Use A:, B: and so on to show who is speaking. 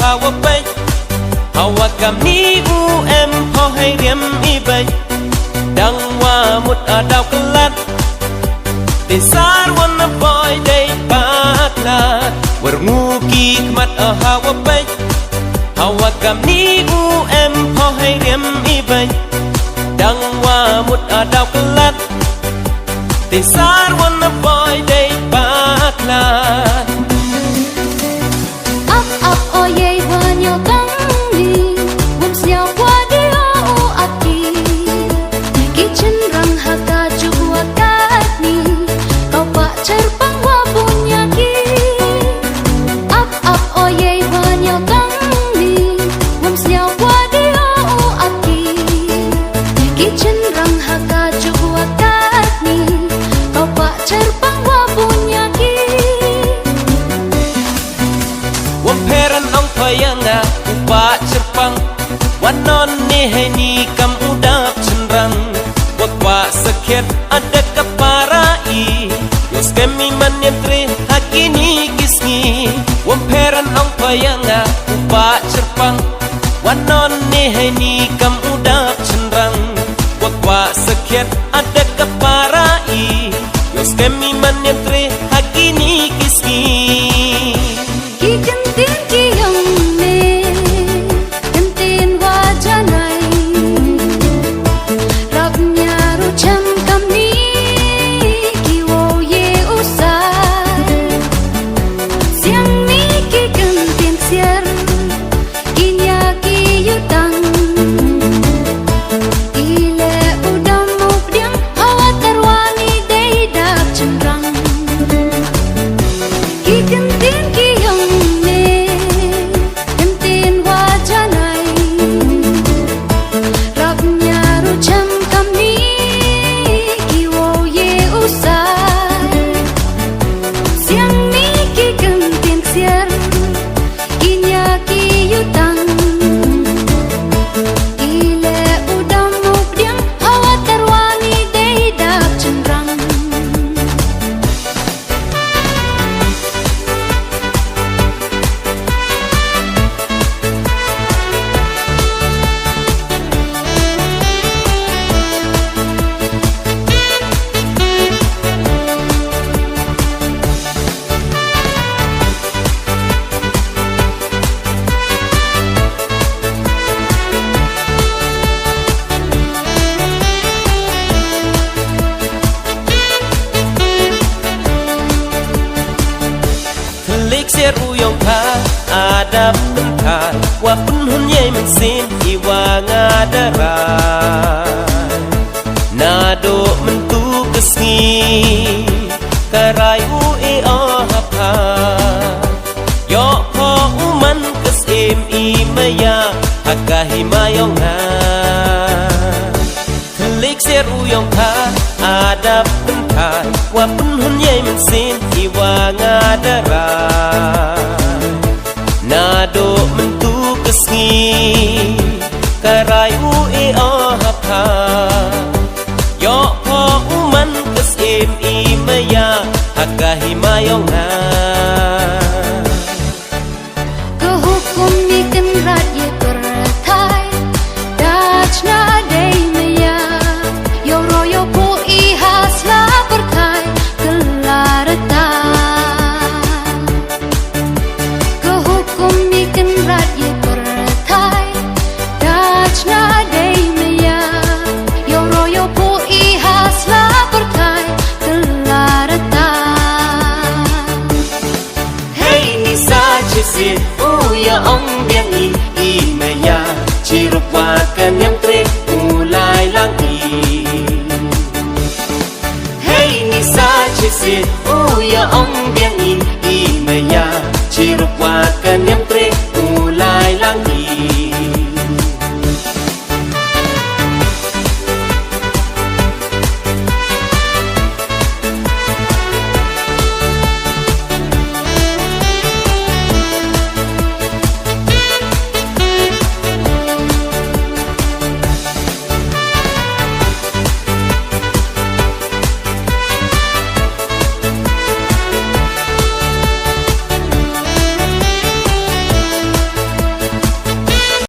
A: hawa bay hawa kam ni u em ho hay riam i bay dang wa mut adaw kelat Tisar wana boy day bakla Warnguki kmat hawa bay hawa kam ni u em ho hay riam i bay dang wa mut adaw kelat Tisar wana boy day bakla
B: Up oye wanyo tangli Wum siya wadio o aki Kitchen rang haka jua katni Kau pak cerpang wabunya ki Up oye wanyo tangli Wum siya wadio o aki Kitchen rang haka jua katni Kau pak cerpang wabunya ki
A: Wamperan ang payanga upa cerpang Wanon ni heni kam udap cendrang Wakwa sakit ada keparai Yos kami manyentre hakini kisni Wamperan ang payanga upa cerpang Wanon ni heni kam udap cendrang Wakwa sakit ada keparai Yos kami manyentre hakini kisni
B: Ki kentin ki yang me kentin wajanai Rabnya rucam kami ki wo ye usai Siang mi ki kentin siar kinya ki yutang Ile udam mukdiang hawa terwani day dak cendrang Ki kentin ki
A: Siar uyong ka adap tengkai Wapun hunyai mensin iwa ngadarai Nado mentu kesngi Karai ue ohapa Yok ho uman kesim imaya Hakahi mayong ha Telik siar uyong ka adap tengkai Wapun hunyai mensin iwa ngadarai Nado mentu kesngi Karai ue ohapa Yok ho uman kesim imaya Hakahi mayong ha
B: Kehukum ikan radye pertai Dachna day maya Yoro yopo ihasla pertai Gelarata Kehukum ikan radye pertai Dachna day maya Yoro yopo ihasla pertai Gelarata
A: Hey ni saja si uya ong biang i maya Cirup wakan yang tre mulai langi Hey ni saja si uya ong biang i maya Cirup wakan yang